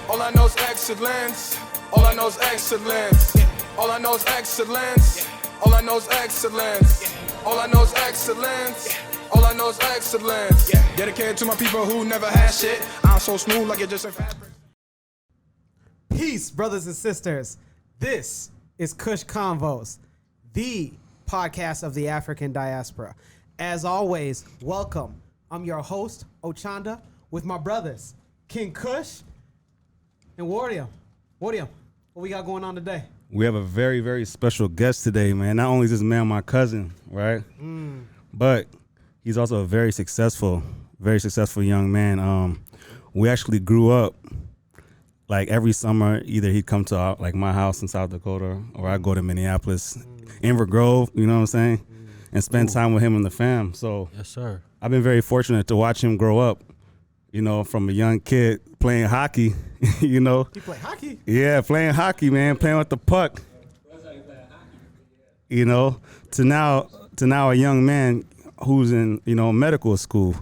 All I know is excellence. All I know is excellence. All I know is excellence. All I know is excellence. All I know is excellence. All I know is excellence. Dedicated to my people who never had shit. I'm so smooth like it just in fabric. Peace, brothers and sisters. This is Kush Konvos, the podcast of the African Diaspora. As always, welcome. I'm your host, Ochanda, with my brothers, King Kush and Warrior. Warrior, what we got going on today? We have a very, very special guest today, man. Not only is this man my cousin, right? But he's also a very successful young man. We actually grew up, like every summer, either he'd come to like my house in South Dakota or I'd go to Minneapolis, Inver Grove, you know what I'm saying? And spend time with him and the fam. So yes, sir. I've been very fortunate to watch him grow up, you know, from a young kid playing hockey, you know. He play hockey? Yeah, playing hockey, man, playing with the puck. You know, to now a young man who's in, you know, medical school.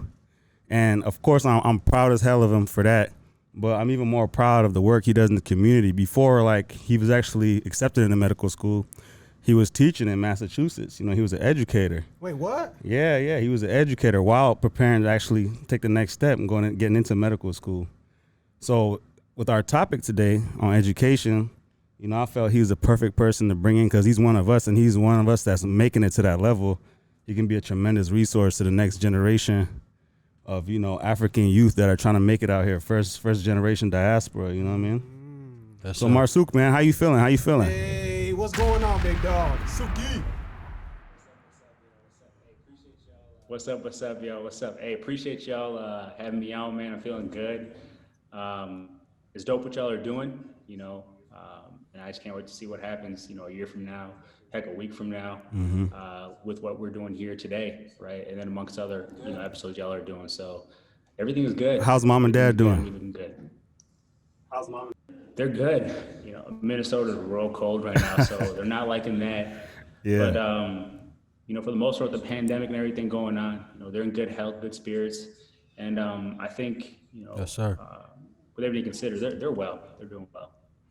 And of course I'm proud as hell of him for that. But I'm even more proud of the work he does in the community. Before, like, he was actually accepted into medical school, he was teaching in Massachusetts. You know, he was an educator. Wait, what? Yeah, he was an educator while preparing to actually take the next step and getting into medical school. So with our topic today on education, you know, I felt he was the perfect person to bring in because he's one of us, and he's one of us that's making it to that level. He can be a tremendous resource to the next generation of, you know, African youth that are trying to make it out here, first generation diaspora, you know what I mean? Yes, So sir. Murseuk, man, how you feeling? Hey, what's going on, big dog? Suki. What's up, yo? What's up? Hey, appreciate y'all having me on, man. I'm feeling good. It's dope what y'all are doing, you know, and I just can't wait to see what happens, you know, a year from now, heck, a week from now, with what we're doing here today, right? And then amongst other, you know, episodes y'all are doing. So everything is good. How's mom and dad doing? Everything good. How's mom? They're good. You know, Minnesota's real cold right now, so they're not liking that. Yeah. But, you know, for the most part, the pandemic and everything going on, you know, they're in good health, good spirits. And I think, you know, Yes, sir. with everything considered, they're well. They're doing well.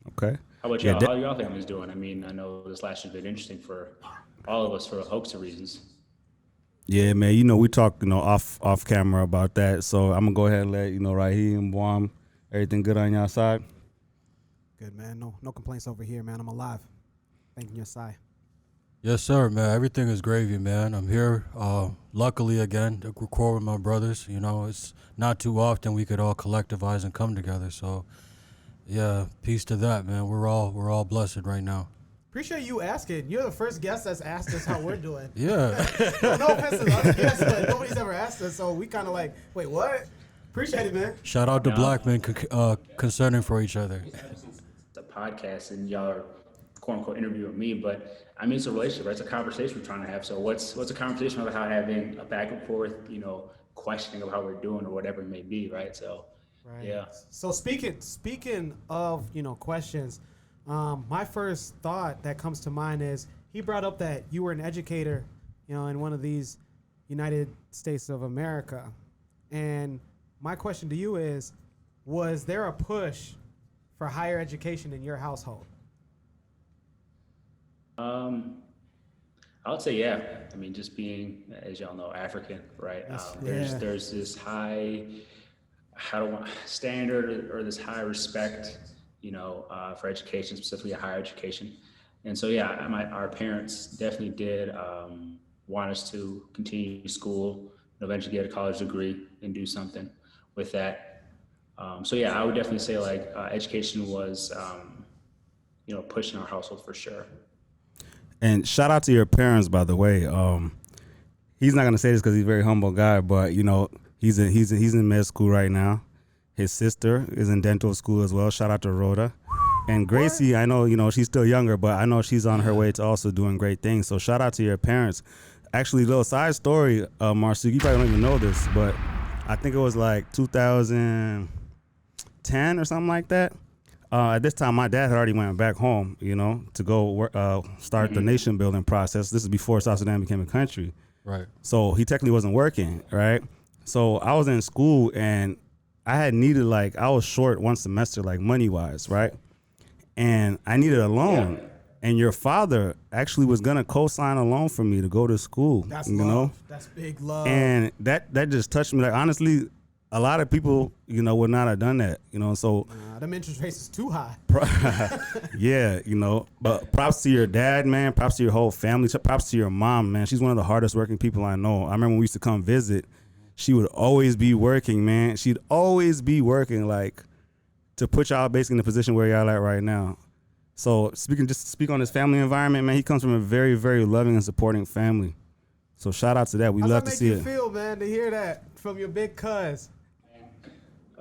Okay. How about y'all? How are y'all families doing? I mean, I know this last year's been interesting for all of us for a host of reasons. Yeah, man, you know, we talk, you know, off camera about that. So I'm gonna go ahead and let, you know, Raheem, Boam, everything good on y'all side? Good, man. No complaints over here, man. I'm alive. Thanking your side. Yes, sir, man. Everything is gravy, man. I'm here, luckily, again, to record with my brothers. You know, it's not too often we could all collectivize and come together. So, yeah, peace to that, man. We're all blessed right now. Appreciate you asking. You're the first guest that's asked us how we're doing. Yeah. No offense to the other guests, but nobody's ever asked us, so we kind of like, wait, what? Appreciate it, man. Shout out to black men concerning for each other. It's a podcast, and y'all are quote unquote interviewing me, but I mean, it's a relationship, right? It's a conversation we're trying to have. So what's a conversation about having a back and forth, you know, questioning of how we're doing or whatever it may be, right? So, Right. yeah. So speaking of, you know, questions, my first thought that comes to mind is he brought up that you were an educator, you know, in one of these United States of America. And my question to you is, was there a push for higher education in your household? I would say, yeah. I mean, just being, as y'all know, African, right? There's this high, standard or this high respect, you know, for education, specifically higher education. And so, yeah, our parents definitely did want us to continue school, and eventually get a college degree and do something with that. So, yeah, I would definitely say like education was, you know, pushing our household for sure. And shout out to your parents, by the way. He's not gonna say this because he's a very humble guy, but you know, he's in med school right now. His sister is in dental school as well. Shout out to Rhoda. And Gracie, I know, you know, she's still younger, but I know she's on her way to also doing great things. So shout out to your parents. Actually, little side story, Murseuk, you probably don't even know this, but I think it was like 2010 or something like that. At this time, my dad had already went back home, you know, to go work, start the nation building process. This is before South Sudan became a country. Right. So he technically wasn't working, right? So I was in school and I had needed I was short one semester, money wise, right? And I needed a loan. Yeah. And your father actually was gonna co-sign a loan for me to go to school. That's you love. know? That's big love. And that just touched me. Honestly, a lot of people, would not have done that. So Them interest rates is too high. yeah, But props to your dad, man. Props to your whole family. Props to your mom, man. She's one of the hardest working people I know. I remember when we used to come visit. She would always be working, man. She'd always be working, to put y'all basically in the position where y'all at right now. So speak on his family environment, man. He comes from a very, very loving and supporting family. So shout out to that. We love to see it. How's that make you feel, man, to hear that from your big cuz?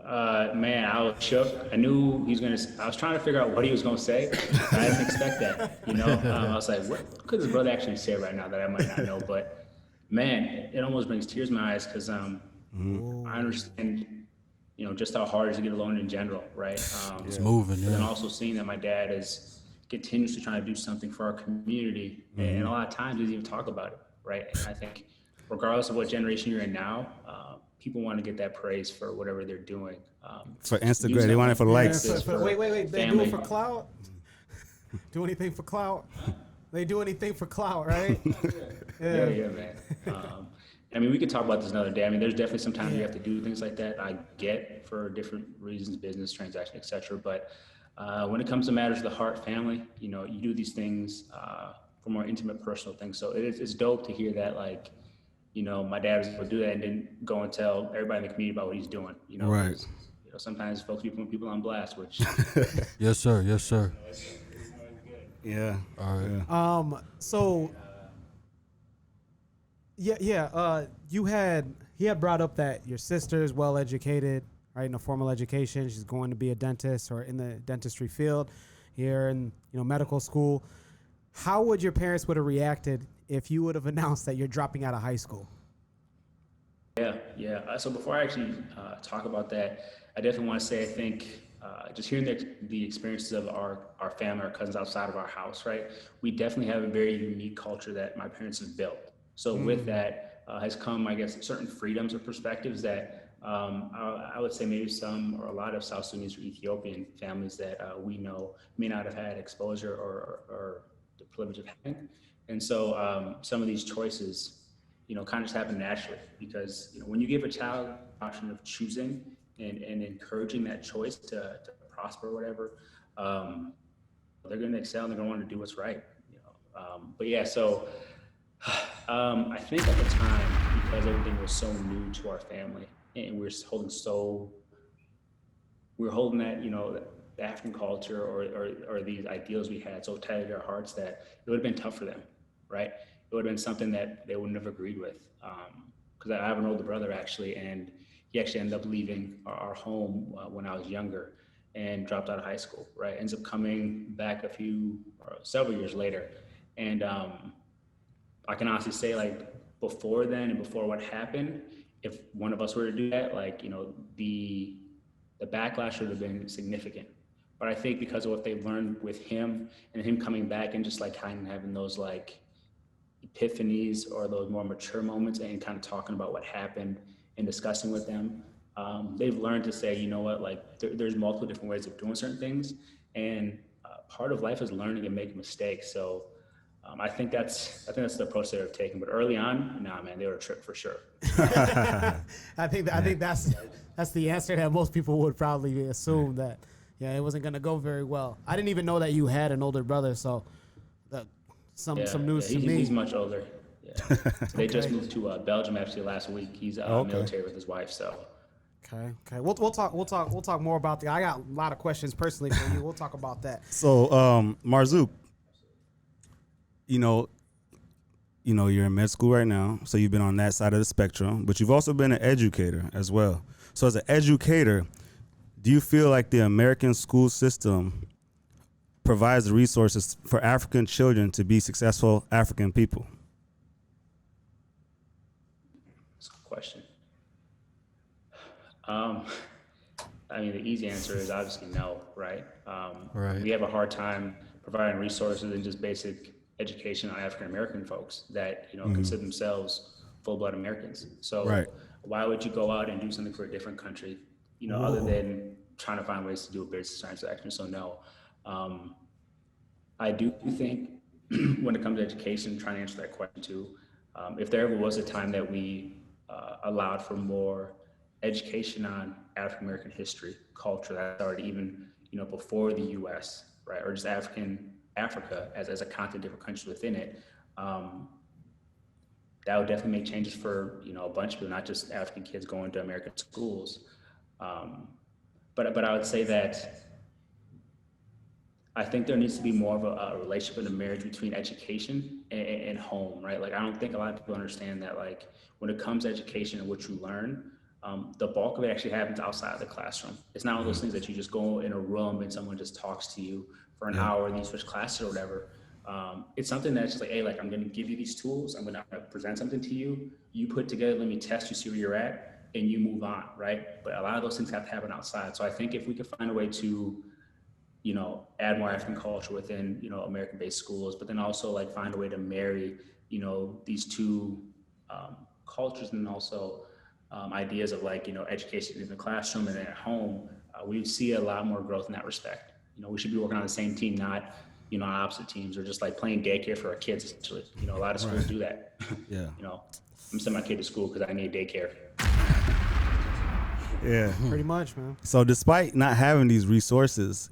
Man, I was shook. I knew he was gonna. I was trying to figure out what he was gonna say. I didn't expect that. I was like, what could his brother actually say right now that I might not know? But man, it almost brings tears to my eyes because I understand, just how hard it is to get a loan in general, right? It's moving, But then yeah. also seeing that my dad is continuously trying to do something for our community, and a lot of times he doesn't even talk about it, right? And I think regardless of what generation you're in now, people want to get that praise for whatever they're doing. For Instagram, they want it for likes. Wait. They do family. it for clout? Do anything for clout? They do anything for clout, right? Yeah, man. I mean, we could talk about this another day. I mean, there's definitely some times you have to do things like that. I get for different reasons, business, transaction, etc. But when it comes to matters of the heart, family, you do these things for more intimate, personal things. So it's dope to hear that, my dad was able to do that and didn't go and tell everybody in the community about what he's doing. Right. Sometimes folks be putting people on blast, which Yes, sir. Yes, sir. Yeah. All right. Yeah. So he had brought up that your sister is well educated, right, in a formal education. She's going to be a dentist or in the dentistry field here in medical school. How would your parents would have reacted if you would have announced that you're dropping out of high school? Yeah. So before I actually talk about that, I definitely want to say I think just hearing the experiences of our family, our cousins outside of our house, right? We definitely have a very unique culture that my parents have built. So with that has come, I guess, certain freedoms or perspectives that I would say maybe some or a lot of South Sudanese or Ethiopian families that we know may not have had exposure or the privilege of having. And so some of these choices, kind of just happen naturally because, when you give a child the option of choosing and encouraging that choice to prosper or whatever, they're going to excel and they're going to want to do what's right. But yeah, so I think at the time, because everything was so new to our family and we were holding that, the African culture or these ideals we had so tight to our hearts that it would have been tough for them, right? It would have been something that they wouldn't have agreed with. Because I have an older brother actually, and he actually ended up leaving our home when I was younger and dropped out of high school, right? Ends up coming back several years later. And I can honestly say before then and before what happened, if one of us were to do that, the backlash would have been significant. But I think because of what they've learned with him and him coming back and just kind of having those epiphanies or those more mature moments and kind of talking about what happened and discussing with them, they've learned to say, you know what, there's multiple different ways of doing certain things. And part of life is learning and making mistakes. So I think that's the approach they've taken. But early on, nah, man, they were a trip for sure. I think that's the answer that most people would probably assume that. Yeah, it wasn't gonna go very well. I didn't even know that you had an older brother, so some news to me. He's much older. Yeah. They just moved to Belgium actually last week. He's military with his wife, so. Okay. We'll talk more about that. I got a lot of questions personally for you. We'll talk about that. So, Murseuk, you're in med school right now, so you've been on that side of the spectrum, but you've also been an educator as well. So as an educator, do you feel like the American school system provides the resources for African children to be successful African people? That's a good question. I mean, the easy answer is obviously no, right? Right. We have a hard time providing resources and just basic education on African American folks that consider themselves full-blood Americans. So Right. Why would you go out and do something for a different country other than trying to find ways to do a business transaction. So no, I do think when it comes to education, trying to answer that question too, if there ever was a time that we allowed for more education on African American history, culture, that started even before the U.S., right, or just Africa as a continent, different countries within it, that would definitely make changes for a bunch of people, not just African kids going to American schools. But I would say that I think there needs to be more of a relationship and a marriage between education and home, right? Like, I don't think a lot of people understand that, like, when it comes to education and what you learn, the bulk of it actually happens outside of the classroom. It's not one of those things that you just go in a room and someone just talks to you for an hour and you switch classes or whatever. It's something that's just like, hey, like, I'm going to give you these tools. I'm going to present something to you. You put together, let me test you, see where you're at, and you move on, right? But a lot of those things have to happen outside. So I think if we could find a way to add more African culture within, American-based schools, but then also like find a way to marry, these two cultures, and also ideas of like, education in the classroom and then at home, we see a lot more growth in that respect. We should be working on the same team, not, on opposite teams, or just like playing daycare for our kids, essentially. A lot of schools do that. Yeah. I'm sending my kid to school because I need daycare. Yeah. Pretty much, man. So despite not having these resources,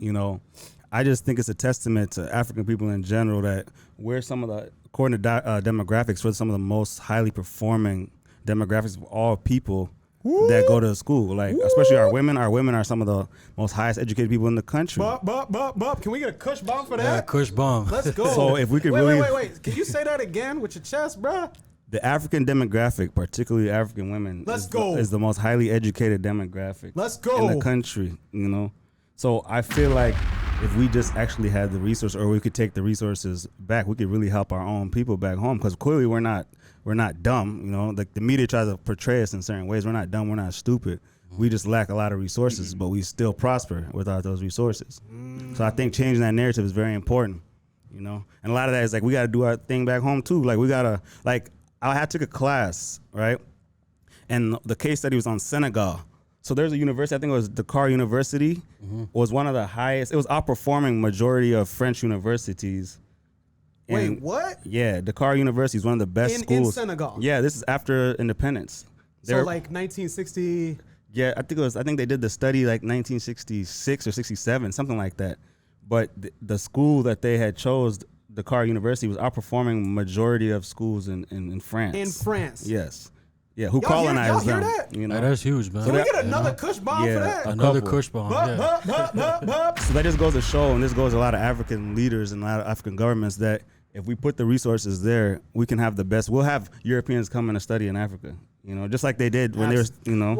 I just think it's a testament to African people in general that we're some of the, according to demographics, we're some of the most highly performing demographics of all people that go to school. Like, especially our women. Our women are some of the most highest educated people in the country. Bop. Can we get a Kush bomb for that? Yeah, Kush bomb. Let's go. So if we could wait. Can you say that again with your chest, bruh? The African demographic, particularly African women, is the most highly educated demographic in the country, So I feel like if we just actually had the resource, or we could take the resources back, we could really help our own people back home, because clearly we're not dumb, Like the media tries to portray us in certain ways. We're not dumb, we're not stupid. We just lack a lot of resources, but we still prosper without those resources. So I think changing that narrative is very important, And a lot of that is like, we got to do our thing back home too. Like, we got to, like, I had took a class, right? And the case study was on Senegal. So there's a university, I think it was Dakar University, was one of the highest, it was outperforming majority of French universities. Wait, what? Yeah, Dakar University is one of the best schools. In Senegal? Yeah, this is after independence. So like 1960? Yeah, I think they did the study like 1966 or 67, something like that. But the school that they had chose, Dakar University, was outperforming majority of schools in France. In France? Yes. Yeah, who colonized them? That? That's huge, man. Can we get another Kush bomb for that? Another Kush bomb, So that just goes to show, and this goes to a lot of African leaders and a lot of African governments, that if we put the resources there, we can have the best. We'll have Europeans coming to study in Africa, just like they did when they were, Can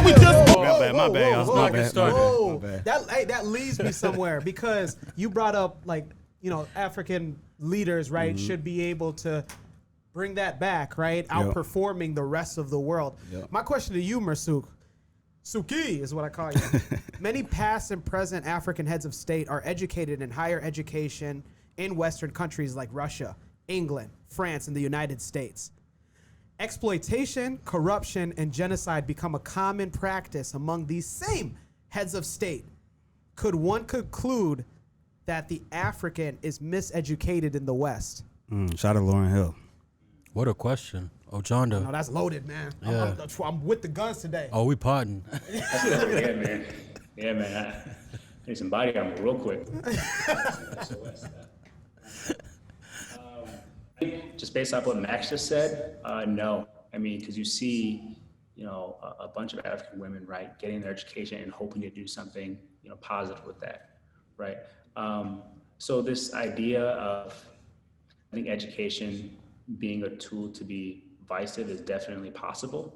we just? My bad. That leads me somewhere, because you brought up like African leaders, right, should be able to bring that back, right, outperforming the rest of the world. My question to you, Murseuk, Suki is what I call you. Many past and present African heads of state are educated in higher education in Western countries like Russia, England, France, and the United States. Exploitation, corruption, and genocide become a common practice among these same heads of state. Could one conclude that the African is miseducated in the West? Shout out Lauryn Hill. What a question. Ochanda. No, that's loaded, man. Yeah. I'm with the guns today. Oh, we potting. Yeah, man. I need some body armor real quick. Just based off what Max just said, no. I mean, because you see, a bunch of African women, right, getting their education and hoping to do something, positive with that, right? So this idea of, I think, education being a tool to be divisive is definitely possible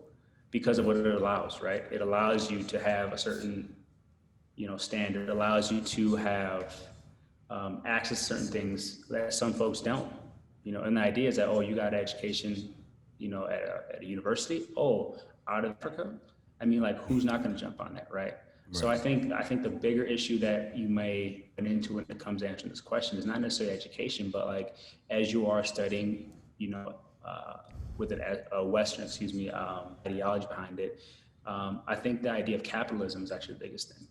because of what it allows, right? It allows you to have a certain, standard. It allows you to have access to certain things that some folks don't. And the idea is that, you got an education, at a university, out of Africa. I mean, like, who's not going to jump on that, right? So I think the bigger issue that you may run into when it comes to answering this question is not necessarily education, but like, as you are studying, with a Western, ideology behind it. I think the idea of capitalism is actually the biggest thing,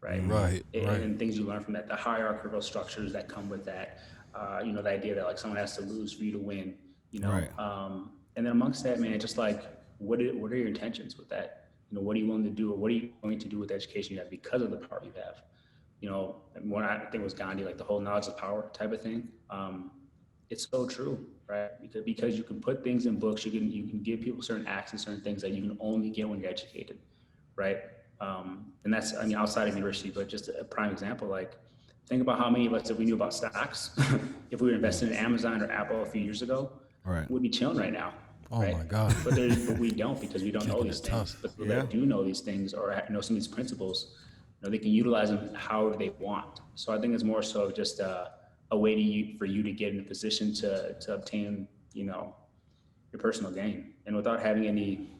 right? Right. And things you learn from that, the hierarchical structures that come with that, the idea that like someone has to lose for you to win, Right. And then amongst that, man, just like, what are your intentions with that? What are you willing to do, or what are you going to do with the education you have because of the power you have? When I think it was Gandhi, like the whole knowledge of power type of thing. It's so true, right? Because you can put things in books, you can give people certain acts and certain things that you can only get when you're educated, right? And that's, outside of university, but just a prime example, like think about how many of us, if we knew about stocks, if we were investing in Amazon or Apple a few years ago, Right. we'd be chilling right now. Oh right? my God. But we don't, because we don't know Kicking these it things. tough. But people that do know these things or know some of these principles, they can utilize them however they want. So I think it's more so just a way for you to get in a position to obtain, your personal gain, and without having any,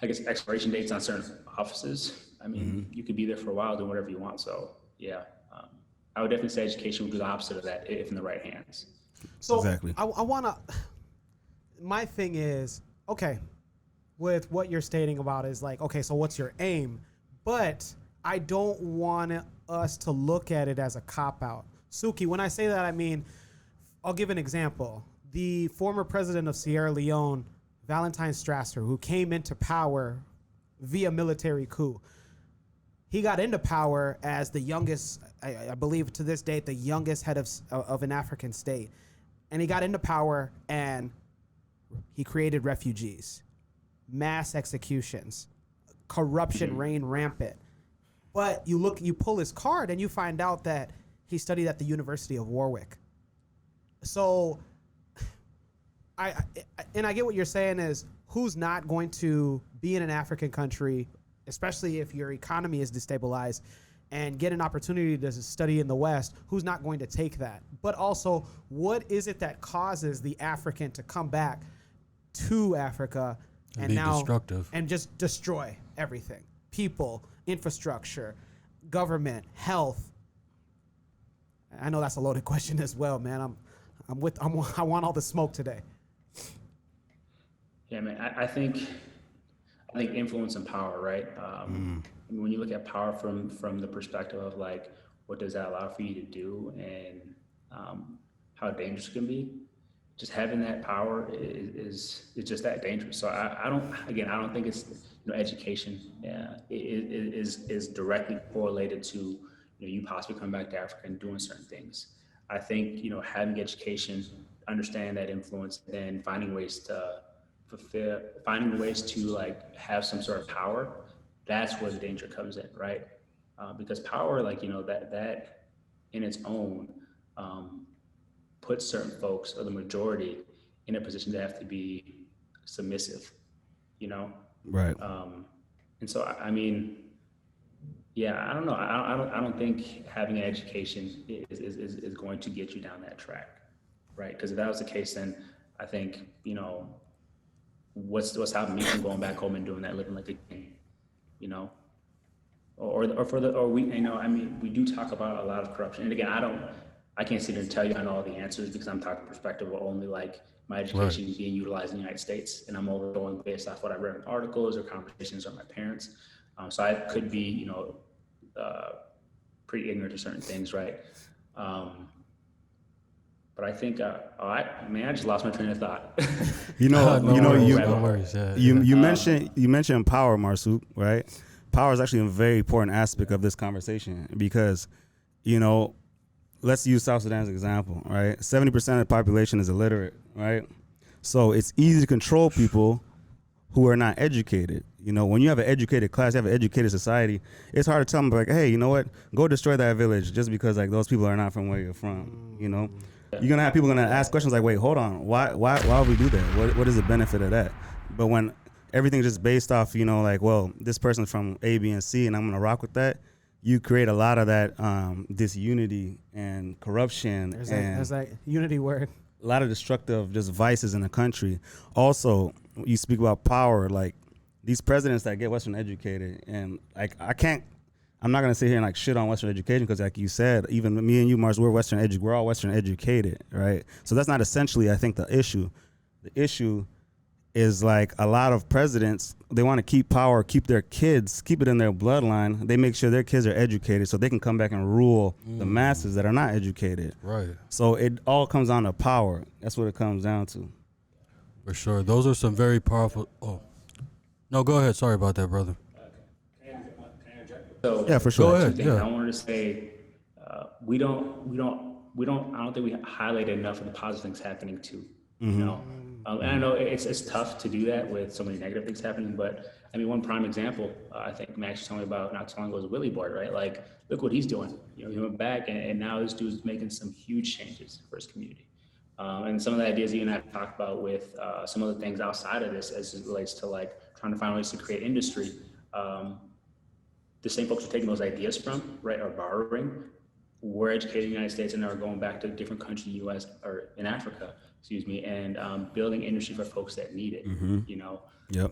expiration dates on certain offices. You could be there for a while doing whatever you want. So yeah, I would definitely say education would do the opposite of that if in the right hands. So Exactly. I want to. My thing is, okay, with what you're stating about is like, okay, so what's your aim? But I don't want us to look at it as a cop-out. Suki, when I say that, I mean, I'll give an example. The former president of Sierra Leone, Valentine Strasser, who came into power via military coup, he got into power as the youngest, I believe to this date, the youngest head of an African state. And he got into power and he created refugees, mass executions, corruption reigned rampant. But you pull his card and you find out that he studied at the University of Warwick. So I get what you're saying is, who's not going to be in an African country, especially if your economy is destabilized, and get an opportunity to study in the West, who's not going to take that? But also, what is it that causes the African to come back to Africa and be now destructive and just destroy everything? People, infrastructure, government, health. I know that's a loaded question as well, man. I want all the smoke today. Yeah, man. I think influence and power, right? When you look at power from the perspective of like, what does that allow for you to do, and how dangerous it can be, just having that power is just that dangerous. So I don't think it's, education is directly correlated to, you possibly coming back to Africa and doing certain things. I think, having education, understanding that influence, then finding ways to like have some sort of power, that's where the danger comes in, right? Because power, like, that in its own puts certain folks, or the majority, in a position to have to be submissive, Right. And so, yeah, I don't know. I don't think having an education is going to get you down that track, right? Because if that was the case, then I think, what's stopping me from going back home and doing that, living like a king, we do talk about a lot of corruption. And again, I can't sit here and tell you I know all the answers, because I'm talking perspective of only like my education being utilized in the United States, and I'm only going based off what I read in articles or conversations with my parents. So I could be, pretty ignorant to certain things, right? But I think, I just lost my train of thought. You mentioned power, Murseuk, right? Power is actually a very important aspect of this conversation, because, let's use South Sudan as an example, right? 70% of the population is illiterate, right? So it's easy to control people who are not educated. When you have an educated class, you have an educated society, it's hard to tell them, like, hey, you know what? Go destroy that village just because, like, those people are not from where you're from, You're going to have people going to ask questions like, wait, hold on. Why would we do that? What is the benefit of that? But when everything's just based off, like, well, this person's from A, B, and C, and I'm going to rock with that, you create a lot of that disunity and corruption. There's that unity word. A lot of destructive just vices in the country. Also, you speak about power, like these presidents that get Western educated, and like I'm not gonna sit here and like shit on Western education, because like you said, even me and you, Mars, we're all Western educated, right? So that's not essentially, I think, the issue. The issue is like a lot of presidents, they want to keep power, keep their kids, keep it in their bloodline. They make sure their kids are educated so they can come back and rule the masses that are not educated. Right. So it all comes down to power. That's what it comes down to. For sure. Those are some very powerful. Oh, no, go ahead. Sorry about that, brother. So Yeah, for sure. Go ahead. two things. Yeah. I wanted to say, I don't think we highlight enough of the positive things happening too. You know, and I know it's tough to do that with so many negative things happening, but I mean, one prime example, I think Max told me about not too long ago was Willie Boy, right? Like, look what he's doing. You know, he went back and now this dude's making some huge changes for his community. And some of the ideas you and I have talked about with some of the things outside of this as it relates to like trying to find ways to create industry. The same folks are taking those ideas from, right, are borrowing. We're educating the United States and are going back to a different country, US or in Africa, excuse me, and building industry for folks that need it, you know? Yep.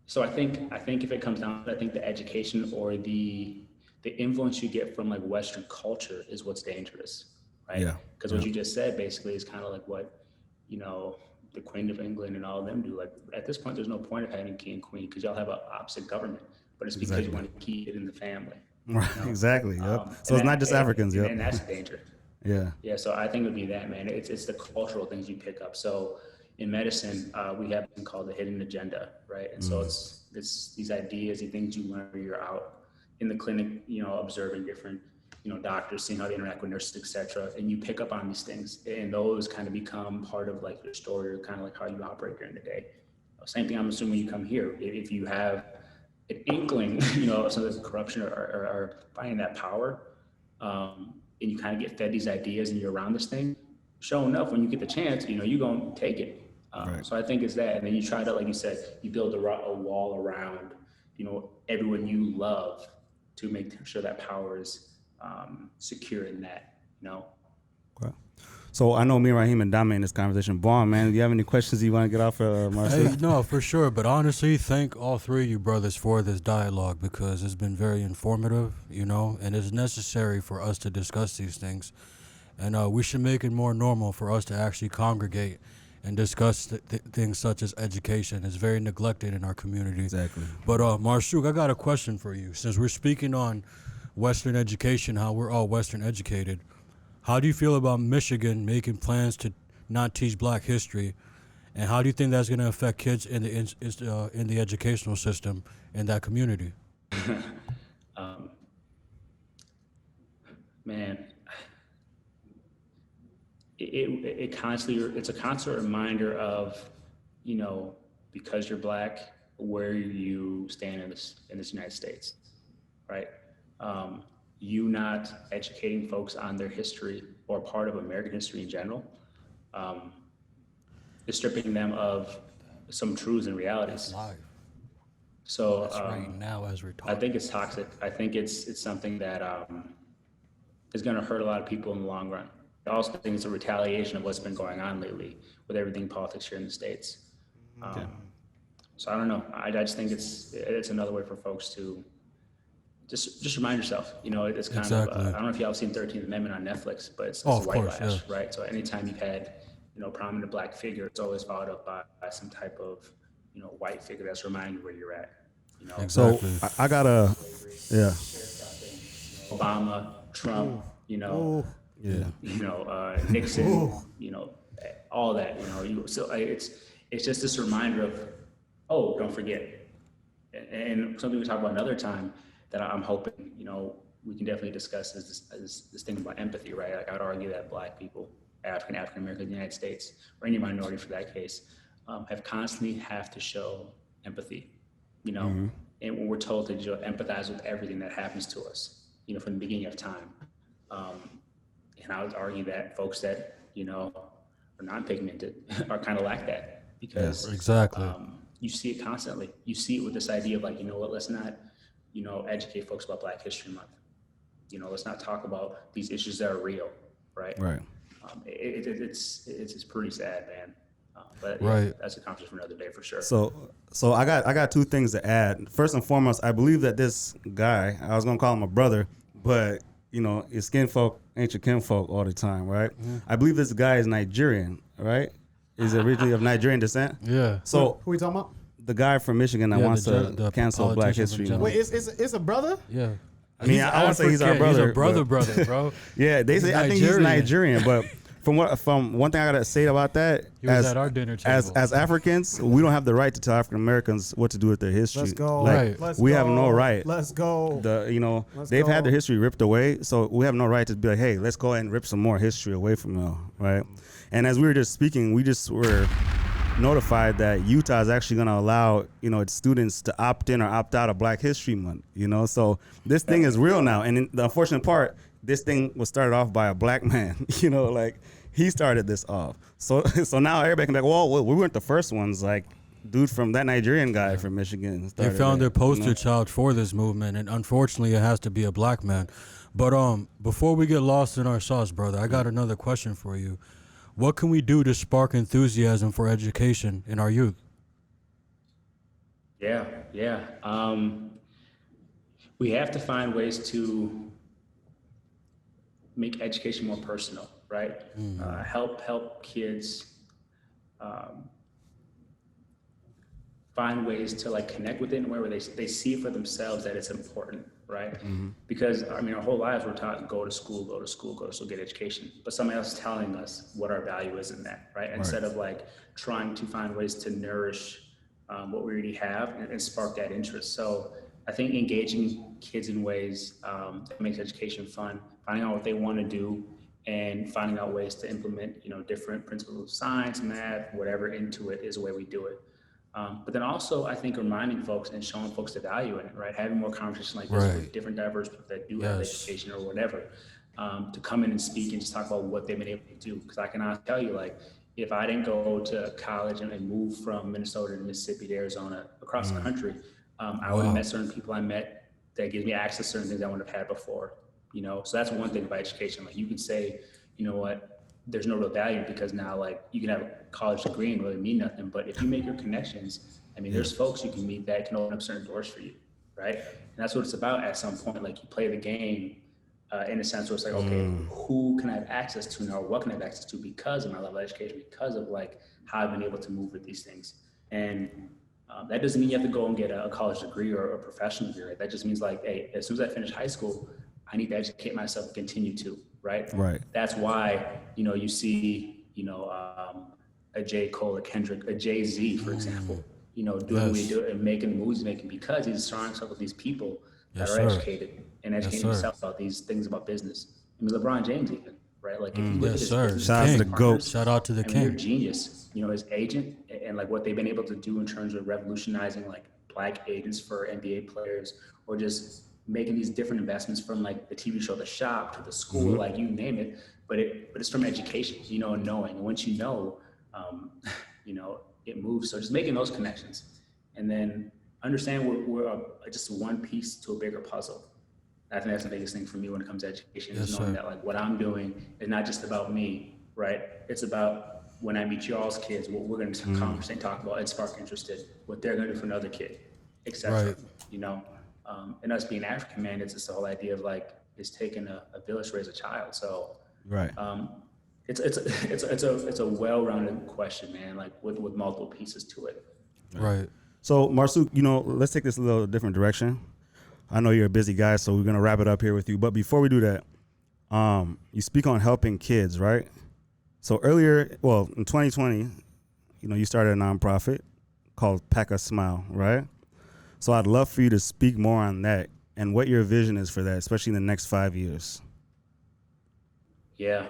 So I think if it comes down to, I think the education or the influence you get from like Western culture is what's dangerous, right? Yeah. Because what you just said basically is kind of like what, you know, the Queen of England and all of them do. Like at this point, there's no point of having king and queen because y'all have an opposite government, but it's because you want to keep it in the family. Right. You know? Exactly. Yep. So it's not just Africans. Yep. And that's the danger. Yeah. Yeah, so I think it would be that, man. It's the cultural things you pick up. So in medicine, we have something called the hidden agenda, right? And so it's these ideas, the things you learn when you're out in the clinic, you know, observing different, you know, doctors, seeing how they interact with nurses, et cetera. And you pick up on these things and those kind of become part of like your story or kind of like how you operate during the day. Same thing I'm assuming you come here. If you have an inkling, you know, some of the corruption or finding that power, and you kind of get fed these ideas and you're around this thing, sure enough, when you get the chance, you know, you're going to take it. Right. So I think it's that. And then you try to, like you said, you build a wall around, you know, everyone you love to make sure that power is secure in that, you know. Okay. So I know me, Raheem, and Dame in this conversation. Bon, man, do you have any questions you want to get off for Murseuk? Hey, no, for sure. But honestly, thank all three of you brothers for this dialogue because it's been very informative, you know, and it's necessary for us to discuss these things. And we should make it more normal for us to actually congregate and discuss things such as education. It's very neglected in our community. Exactly. But Murseuk, I got a question for you. Since we're speaking on Western education, how we're all Western educated, how do you feel about Michigan making plans to not teach Black history, and how do you think that's going to affect kids in the educational system in that community? Man, it's a constant reminder of, you know, because you're Black, where you stand in this United States, right? You not educating folks on their history or part of American history in general is stripping them of some truths and realities. Live. So That's right now as we're talking. I think it's toxic. I think it's something that is going to hurt a lot of people in the long run. I also think it's a retaliation of what's been going on lately with everything politics here in the States. So I don't know. I just think it's another way for folks to just remind yourself, you know, it's kind of, I don't know if y'all have seen 13th Amendment on Netflix, but it's of white course, lash, right? So anytime you've had, you know, prominent Black figure, it's always followed up by some type of, you know, white figure that's reminding you where you're at, you know. Exactly. So I got a, yeah. Obama, Trump, you know, Yeah. you know, Nixon, you know, all that, you know, so it's just this reminder of, oh, don't forget. And something we talk about another time that I'm hoping, you know, we can definitely discuss is this thing about empathy, right? Like I would argue that Black people, African Americans in the United States, or any minority for that case, have to show empathy, you know, and when we're told to empathize with everything that happens to us, you know, from the beginning of time. And I would argue that folks that, you know, are non-pigmented are kind of like that because exactly. You see it constantly. You see it with this idea of like, you know what, let's not, you know, educate folks about Black History Month. You know, let's not talk about these issues that are real, right? Right. It's pretty sad, man. But Right. yeah, that's a conversation for another day for sure. So I got two things to add. First and foremost, I believe that this guy, I was gonna call him a brother, but you know, it's skin folk ain't your kinfolk all the time, right? I believe this guy is Nigerian, right? is originally of Nigerian descent. Yeah. So Who we talking about? the guy from Michigan that Yeah, wants the to cancel Black politician History from Month. Wait, is a brother? Yeah. I mean, I won't say he's our African. brother. He's a but- brother, bro. Yeah, they say I think he's Nigerian, but from one thing I gotta say about that, He was at our dinner table. as Africans, we don't have the right to tell African Americans what to do with their history. Let's go. Like, Right. Let's we go. have no right. Let's go. They've had their history ripped away, so we have no right to be like, hey, let's go ahead and rip some more history away from y'all, right? And as we were just speaking, we just were notified that Utah is actually going to allow, its students to opt in or opt out of Black History Month, so this thing is real now. And the unfortunate part, this thing was started off by a black man, like he started this off. So now everybody can be like, well, we weren't the first ones. Like, dude from that Nigerian guy from Michigan They started found their that, poster child for this movement, and unfortunately, it has to be a black man. But before we get lost in our sauce, brother, I got another question for you. What can we do to spark enthusiasm for education in our youth? Yeah. We have to find ways to make education more personal, right? Help kids find ways to like connect with it in a way where they see for themselves that it's important, right? Because I mean, our whole lives we're taught go to school, get education. But somebody else is telling us what our value is in that, right? Instead of like trying to find ways to nourish what we already have and spark that interest. So I think engaging kids in ways that makes education fun, finding out what they want to do, and finding out ways to implement, different principles of science, math, whatever into it is the way we do it. But then also, I think reminding folks and showing folks the value in it, right? Having more conversation like this with different diverse people that do have education or whatever, to come in and speak and just talk about what they've been able to do. Because I can honestly tell you, like, if I didn't go to college and move from Minnesota to Mississippi to Arizona across the country, I would have met certain people I met that gives me access to certain things I wouldn't have had before. So that's one thing about education. Like, you can say, you know what, there's no real value because now, like, you can have a college degree and really mean nothing. But if you make your connections, I mean, there's folks you can meet that can open up certain doors for you, right? And that's what it's about at some point. Like, you play the game in a sense where it's like, okay, who can I have access to now? Or what can I have access to because of my level of education, because of like how I've been able to move with these things. And that doesn't mean you have to go and get a college degree or a professional degree, right? That just means like, hey, as soon as I finish high school, I need to educate myself and continue to, right? Right. That's why, you see, a J. Cole, a Kendrick, a Jay-Z, for example, doing what we do and making the movies, because he's surrounding himself with these people that are educated and educating themselves about these things about business. I mean, LeBron James even, right? Like, if you look at his business Shout out to the GOAT. Shout out to the they're king. genius, his agent and like what they've been able to do in terms of revolutionizing like black agents for NBA players, or just making these different investments from like the TV show The Shop to the school, like you name it, but it's from education, and knowing. And once you know, it moves. So just making those connections, and then understand we're just one piece to a bigger puzzle. I think that's the biggest thing for me when it comes to education, is knowing that like what I'm doing is not just about me, right? It's about when I meet y'all's kids, what we're going to conversate, talk about, and spark interested, what they're going to do for another kid, etc. Right. And us being African, man, it's just the whole idea of like, it's taking a village to raise a child. So it's a well-rounded question, man, like with multiple pieces to it. Right. So Murseuk, let's take this a little different direction. I know you're a busy guy, so we're gonna wrap it up here with you. But before we do that, you speak on helping kids, right? So in 2020, you started a nonprofit called PackAsmyle, right? So I'd love for you to speak more on that and what your vision is for that, especially in the next 5 years. Yeah.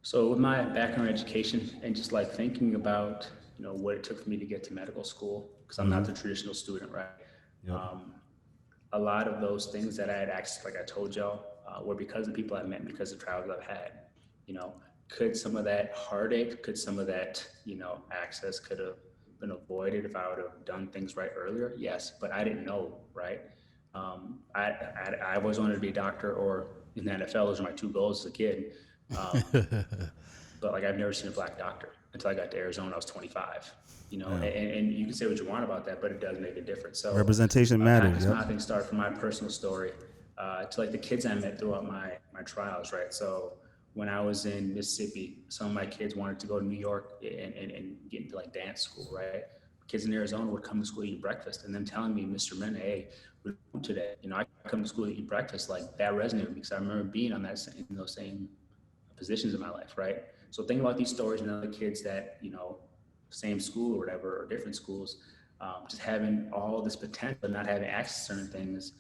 So with my background in education and just like thinking about, what it took for me to get to medical school, because I'm not the traditional student, right? Yep. A lot of those things that I had access, like I told y'all, were because of people I met, because of travels I've had. Could some of that heartache, could some of that, access could have been avoided if I would have done things right earlier? Yes, but I didn't know, right? I always wanted to be a doctor or in the NFL. Those are my two goals as a kid. But like, I've never seen a black doctor until I got to Arizona. I was 25, and you can say what you want about that, but it does make a difference. So representation matters. I think started from my personal story to like the kids I met throughout my trials, right? So when I was in Mississippi, some of my kids wanted to go to New York and get into like dance school, right? Kids in Arizona would come to school to eat breakfast, and them telling me, Mr. Mena, hey, we're going today. You know, I come to school to eat breakfast. Like that resonated with me because I remember being on in those same positions in my life, right? So think about these stories and other kids that, you know, same school or whatever, or different schools, just having all this potential and not having access to certain things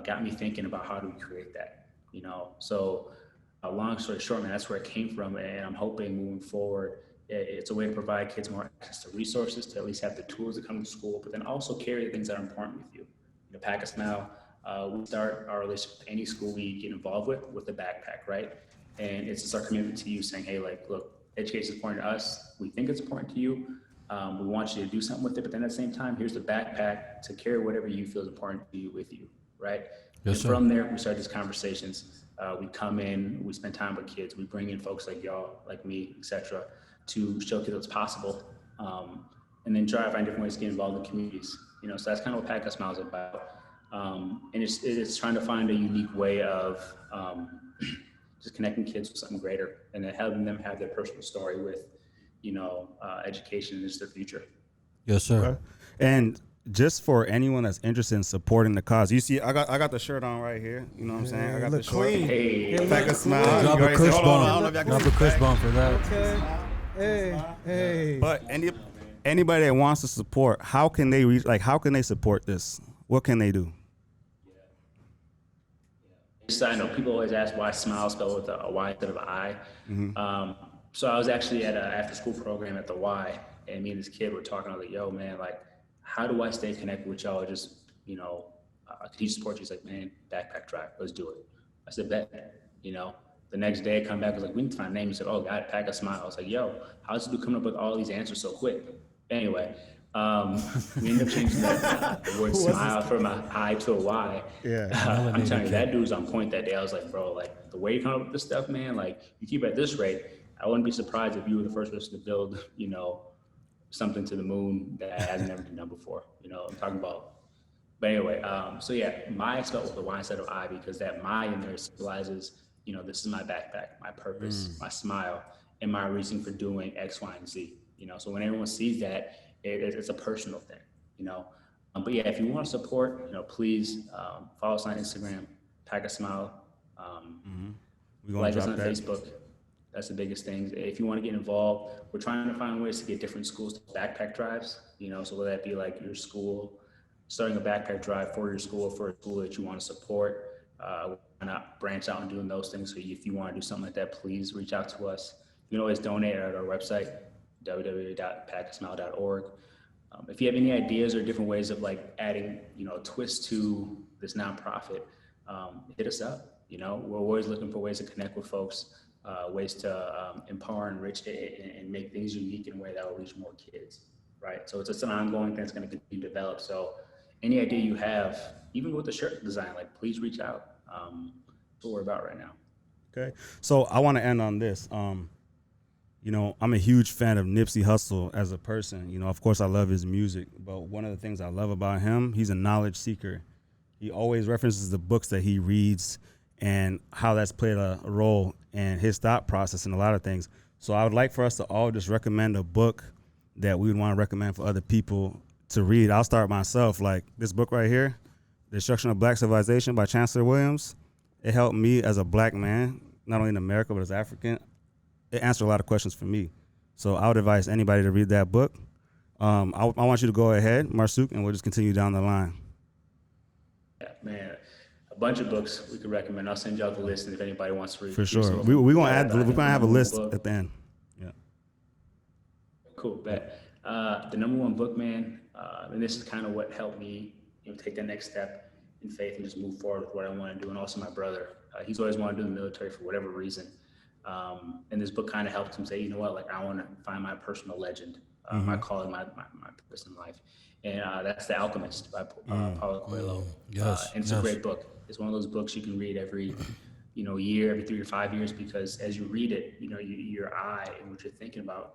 got me thinking about how do we create that, you know? So long story short, man, that's where it came from. And I'm hoping moving forward, it's a way to provide kids more access to resources, to at least have the tools to come to school, but then also carry the things that are important with you. You know, PackAsmyle, we start our relationship with any school we get involved with the backpack, right? And it's just our commitment to you saying, hey, like, look, education is important to us. We think it's important to you. We want you to do something with it, but then at the same time, here's the backpack to carry whatever you feel is important to you with you, right? Yes, and sir. From there, we start these conversations. We come in, we spend time with kids. We bring in folks like y'all, like me, etc., to show kids what's possible, and then try to find different ways to get involved in communities. You know, so that's kind of what PackAsmyle is about. And it's trying to find a unique way of just connecting kids with something greater, and then helping them have their personal story with, you know, education is their future. Yes, sir. Okay. And just for anyone that's interested in supporting the cause, you see, I got the shirt on right here. You know what I'm saying? I got the shirt. clean. Hey, PackAsmyle. Drop You a already Kush said- bomb. Drop a Kush bomb for that. Okay. Hey. But anybody that wants to support, how can they reach? Like, how can they support this? What can they do? just I know people always ask why smile spelled with a Y instead of an I. So I was actually at an after school program at the Y, and me and this kid were talking. I was like, yo, man, like, how do I stay connected with y'all? Just, you know, could you support you? He's like, man, backpack drive, let's do it. I said, bet, you know. The next day I come back, I was like, we need to find a name. He said, oh, got it, PackAsmyle. I was like, yo, how's this dude coming up with all these answers so quick? Anyway, we ended up changing the word smile from an I to a Y. Yeah. I'm telling you, that dude's on point that day. I was like, bro, like, the way you come up with this stuff, man, like, you keep at this rate, I wouldn't be surprised if you were the first person to build, you know, something to the moon that has never been done before. You know, I'm talking about. But anyway, so yeah, my spelled with a Y instead of I, because that my in there symbolizes, you know, this is my backpack, my purpose, my smile, and my reason for doing X, Y, and Z. You know, so when everyone sees that, it's a personal thing, you know. But yeah, if you want to support, you know, please follow us on Instagram, PackAsmyle. We're gonna Like us drop on that. Facebook. That's the biggest thing. If you want to get involved, we're trying to find ways to get different schools to backpack drives, you know, so whether that be like your school, starting a backpack drive for your school, for a school that you want to support. We're not branch out and doing those things. So if you want to do something like that, please reach out to us. You can always donate at our website, www.packasmyle.org. If you have any ideas or different ways of like adding, you know, a twist to this nonprofit, hit us up. You know, we're always looking for ways to connect with folks, ways to empower, enrich, and make things unique in a way that will reach more kids, right? So it's just an ongoing thing that's going to continue to develop. So any idea you have, even with the shirt design, like, please reach out. That's what we're about right now. Okay. So I want to end on this. You know, I'm a huge fan of Nipsey Hussle as a person. You know, of course, I love his music, but one of the things I love about him, he's a knowledge seeker. He always references the books that he reads and how that's played a role in his thought process and a lot of things. So I would like for us to all just recommend a book that we would want to recommend for other people to read. I'll start myself. Like this book right here, The Destruction of Black Civilization by Chancellor Williams. It helped me as a black man, not only in America, but as African. It answered a lot of questions for me. So I would advise anybody to read that book. I want you to go ahead, Murseuk, and we'll just continue down the line. Yeah, man, a bunch of books we could recommend. I'll send y'all the list, and if anybody wants to read, For sure. We're gonna add. We're gonna have a list book. at the end. Yeah. Cool, bet. The number one book, man, and this is kind of what helped me, you know, take the next step in faith and just move forward with what I want to do. And also my brother, he's always wanted to do the military for whatever reason. And this book kind of helped him say, you know what, like, I want to find my personal legend, my calling, my purpose in life. And that's The Alchemist by Paulo Coelho. Yes, and it's yes. a great book. It's one of those books you can read every, you know, year, every 3 to 5 years, because as you read it, you know, your eye and what you're thinking about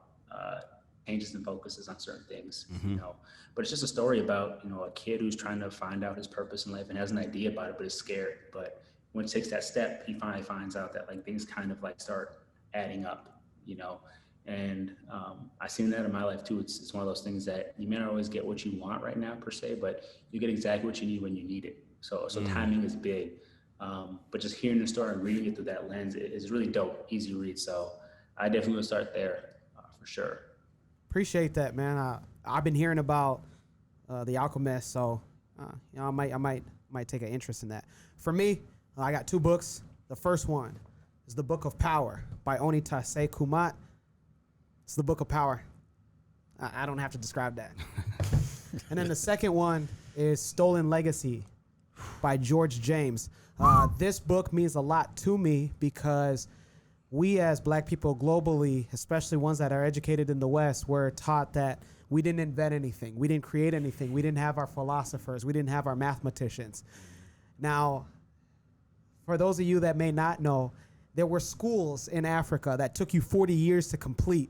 changes and focuses on certain things, you know. But it's just a story about, you know, a kid who's trying to find out his purpose in life and has an idea about it, but is scared. But when he takes that step, he finally finds out that like things kind of like start adding up, you know. And I've seen that in my life too. It's one of those things that you may not always get what you want right now per se, but you get exactly what you need when you need it. So timing is big. But just hearing the story and reading it through that lens is really dope, easy read. So I definitely would start there for sure. Appreciate that, man. I've been hearing about The Alchemist, so you know, I might take an interest in that. For me, I got 2 books. The first one is The Book of Power by Onitase Kumat. It's the Book of Power. I don't have to describe that. And then the second one is Stolen Legacy by George James. This book means a lot to me because we as black people globally, especially ones that are educated in the West, were taught that we didn't invent anything. We didn't create anything. We didn't have our philosophers. We didn't have our mathematicians. Now, for those of you that may not know, there were schools in Africa that took you 40 years to complete.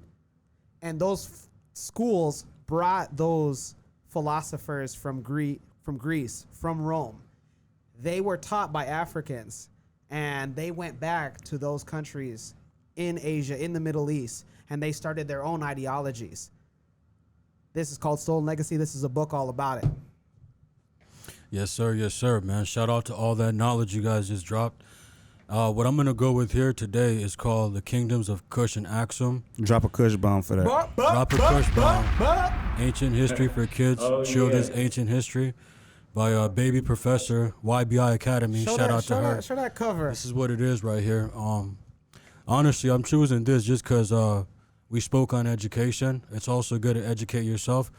And those schools brought those philosophers from Greece, from Rome. They were taught by Africans, and they went back to those countries in Asia, in the Middle East, and they started their own ideologies. This is called Stolen Legacy. This is a book all about it. Yes, sir, man. Shout out to all that knowledge you guys just dropped. What I'm going to go with here today is called The Kingdoms of Kush and Axum. Drop a Kush bomb for that. Drop a Kush bomb. Ancient History for Kids, Children's Ancient History by Baby Professor, YBI Academy. Shout out to her. Show that cover. This is what it is right here. Honestly, I'm choosing this just because we spoke on education. It's also good to educate yourself,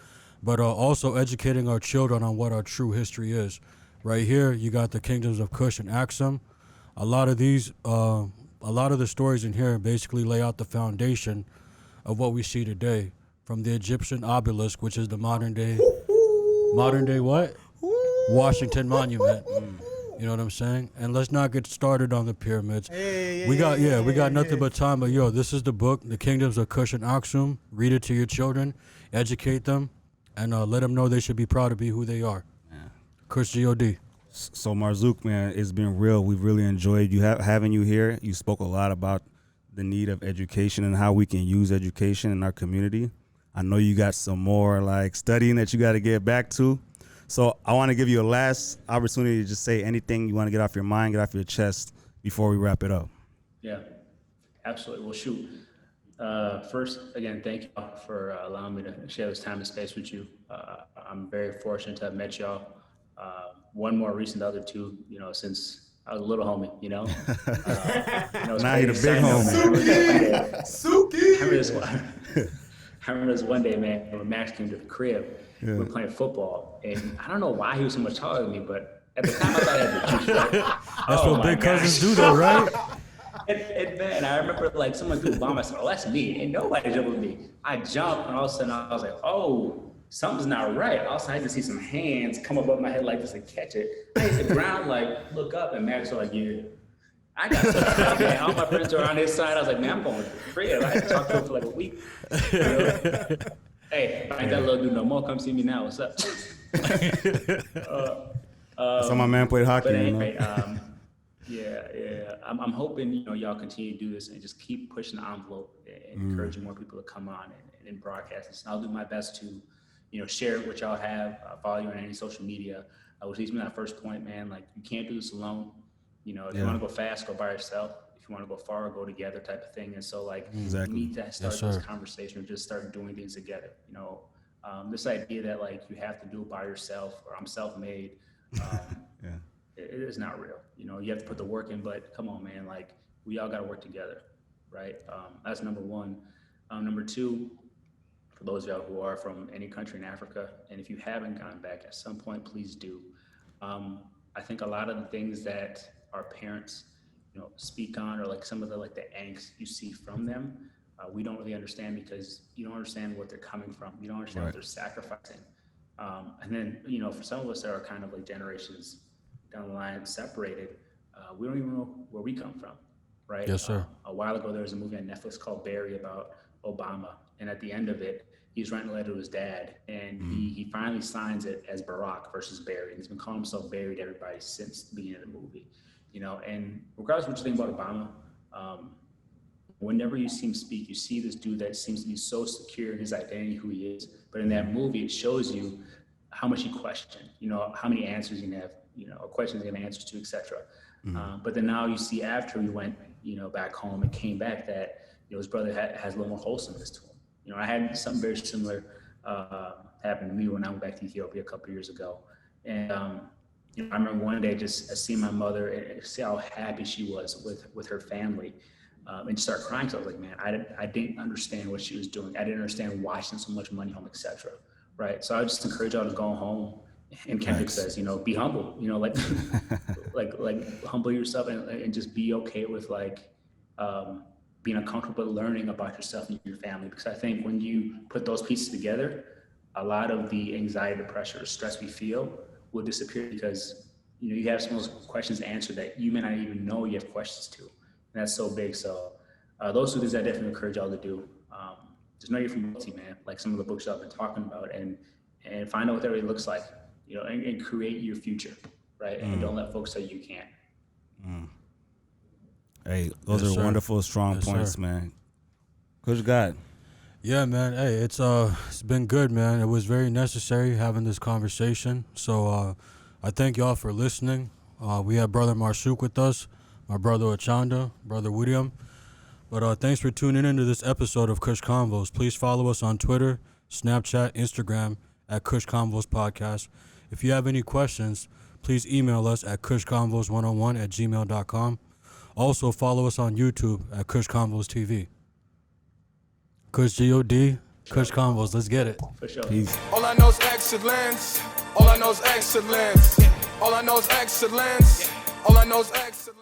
but also educating our children on what our true history is. Right here, you got the Kingdoms of Kush and Axum. A lot of these, a lot of the stories in here basically lay out the foundation of what we see today, from the Egyptian obelisk, which is the modern day what? Washington Monument. You know what I'm saying? And let's not get started on the pyramids. We got nothing but time. But yo, this is the book, The Kingdoms of Kush and Axum. Read it to your children, educate them, and let them know they should be proud to be who they are. Yeah. Kush G.O.D. So Murseuk, man, it's been real. We've really enjoyed having you here. You spoke a lot about the need of education and how we can use education in our community. I know you got some more like studying that you got to get back to. So I want to give you a last opportunity to just say anything you want to get off your mind, get off your chest before we wrap it up. Yeah, absolutely. Well, shoot. First, again, thank you for allowing me to share this time and space with you. I'm very fortunate to have met y'all. One more recent, the other two, you know, since I was a little homie, you know. Now you're the big homie. Suki! I remember this one day, man, when Max came to the crib, we were playing football, and I don't know why he was so much taller than me, but at the time I thought I had the juice, right? That's what big cousins do though, right? And man, I remember like someone threw a bomb, I said, oh, that's me, and nobody jumped with me. I jumped, and all of a sudden I was like, oh, something's not right. All of a sudden I had to see some hands come above my head like this and catch it. I hit the ground, like, look up, and Max was like, yeah. I got so excited, man. All my friends are on his side. I was like, man, I'm going to the crib. I had to talk to him for like a week. You know? Hey, I ain't that little dude no more. Come see me now. What's up? So my man played hockey. But anyway, I'm hoping, you know, y'all continue to do this and just keep pushing the envelope and encouraging more people to come on and broadcast this. And I'll do my best to, you know, share what y'all have, follow you on any social media, which leads me to that first point, man. Like, you can't do this alone. You know, if you want to go fast, go by yourself. If you want to go far, go together type of thing. And so, like, you need to start this conversation or just start doing things together. You know, this idea that, like, you have to do it by yourself or I'm self-made, it is not real. You know, you have to put the work in, but come on, man, like, we all got to work together, right? That's number one. Number two, for those of y'all who are from any country in Africa, and if you haven't gone back at some point, please do. I think a lot of the things that our parents, you know, speak on, or like some of the angst you see from them, we don't really understand because you don't understand what they're coming from. You don't understand what they're sacrificing. And then, you know, for some of us that are kind of like generations down the line separated, we don't even know where we come from, right? Yes, sir. A while ago, there was a movie on Netflix called Barry about Obama. And at the end of it, he's writing a letter to his dad, and he finally signs it as Barack versus Barry. And he's been calling himself Barry to everybody since the beginning of the movie. you know, and regardless of what you think about Obama, whenever you see him speak, you see this dude that seems to be so secure in his identity, who he is. But in that movie, it shows you how much he questioned, you know, how many answers he can have, you know, or questions he can answer to, etc. But then now you see after he went, you know, back home and came back that, you know, his brother has a little more wholesomeness to him. You know, I had something very similar happen to me when I went back to Ethiopia a couple of years ago. And, you know, I remember one day just seeing my mother and see how happy she was with her family. And start crying. So I was like, man, I didn't understand what she was doing. I didn't understand why she sent so much money home, etc. Right. So I would just encourage y'all to go home. And Kendrick says, you know, be humble. You know, like like humble yourself and just be okay with like being uncomfortable, learning about yourself and your family. Because I think when you put those pieces together, a lot of the anxiety, the pressure, or stress we feel will disappear because, you know, you have some of those questions answered that you may not even know you have questions to. And that's so big. So those two things I definitely encourage y'all to do. Just know your humility, man. Like some of the books I've been talking about, and find out what that really looks like, you know, and create your future, right? And don't let folks say you can't. Hey, those are wonderful, strong points, man. Kush God. Yeah, man. Hey, it's been good, man. It was very necessary having this conversation. So I thank y'all for listening. We have Brother Murseuk with us, my brother Achanda, Brother William. But thanks for tuning into this episode of Kush Konvos. Please follow us on Twitter, Snapchat, Instagram at Kush Konvos Podcast. If you have any questions, please email us at kushkonvos101@gmail.com. Also follow us on YouTube at Kush Konvos TV. Kush G-O-D, Kush Konvos. Let's get it. For sure. Peace. All I know is excellence. All I know is excellence. All I know is excellence. All I know is excellence.